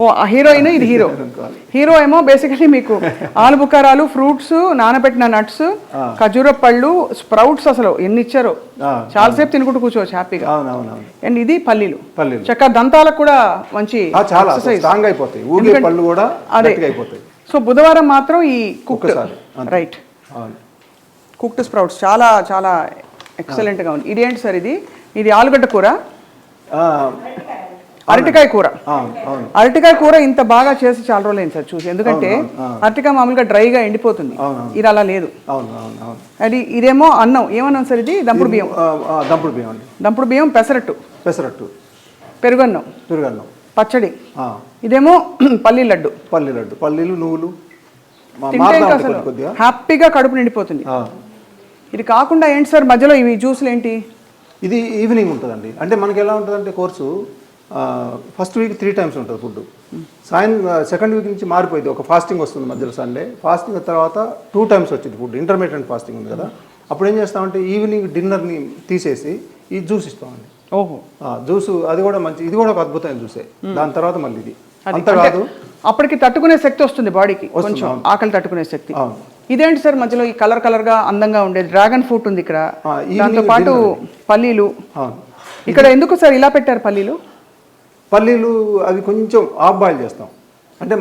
ఓ heroine ఇది hero. Hero ఏమో basically మీకు ఆలుబుకారాలు, ఫ్రూట్స్, నానబెట్టిన నట్స్, ఖజూర పళ్ళు, స్ప్రౌట్స్, అసలు ఎన్ని ఇచ్చారో చాలాసేపు తినుకుంటూ కూర్చోవచ్చు హ్యాపీగా. అండ్ ఇది పల్లీలు చక్కగా దంతాలకు కూడా మంచి అదే. సో బుధవారం మాత్రం ఈ కుక్డ్ రైట్ కుక్డ్ స్ప్రౌట్స్ చాలా చాలా ఎక్సలెంట్గా ఉంది. ఇది ఏంటి సార్? ఇది ఆలుగడ్డ కూర, అరటికాయ కూర. అరటికాయ కూర ఇంత బాగా చేసి చాలా రోజులు అయింది సార్ చూసి, ఎందుకంటే అరటికాయ మామూలుగా డ్రైగా ఎండిపోతుంది, ఇది అలా లేదు. అది ఇదేమో అన్నం, ఏమన్నాం సార్? ఇది దంపుడు బియ్యం. దంపుడు బియ్యం, పెసరట్టు, పెరుగన్నం, పచ్చడి. ఇదేమో పల్లీ లడ్డు, పల్లీలు, నువ్వులు. తింటే అసలు హ్యాపీగా కడుపు నిండిపోతుంది. ఇది కాకుండా ఏంటి సార్ మధ్యలో ఇవి జ్యూసులు ఏంటి? ఇది ఈవినింగ్ ఉంటుందండి. అంటే మనకి ఎలా ఉంటుందంటే కోర్సు ఫస్ట్ వీక్ 3 times ఉంటుంది ఫుడ్. సెకండ్ వీక్ నుంచి మారిపోయింది, ఒక ఫాస్టింగ్ వస్తుంది మధ్యలో సండే. ఫాస్టింగ్ తర్వాత 2 times వచ్చింది ఫుడ్, ఇంటర్మీడియట్ ఫాస్టింగ్ ఉంది కదా. అప్పుడు ఏం చేస్తామంటే ఈవినింగ్ డిన్నర్ని తీసేసి ఈ జ్యూస్ ఇస్తామండి. ఓహో, జ్యూస్ అది కూడా మంచి, ఇది కూడా ఒక అద్భుతమైన జ్యూసే. దాని తర్వాత మళ్ళీ ఇది అంత కాదు, అప్పటికి తట్టుకునే శక్తి వస్తుంది బాడీకి, కొంచెం ఆకలి తట్టుకునే శక్తి. ఇదేంటి సార్ మధ్యలో ఈ కలర్ గా అందంగా ఉండేది? డ్రాగన్ ఫ్రూట్ ఉంది ఇక్కడ, దాంతో పాటు పల్లీలు. ఇక్కడ ఎందుకు సార్ ఇలా పెట్టారు పల్లీలు? అవి కొంచెం ఆఫ్ బాయిల్ చేస్తాం, అంటే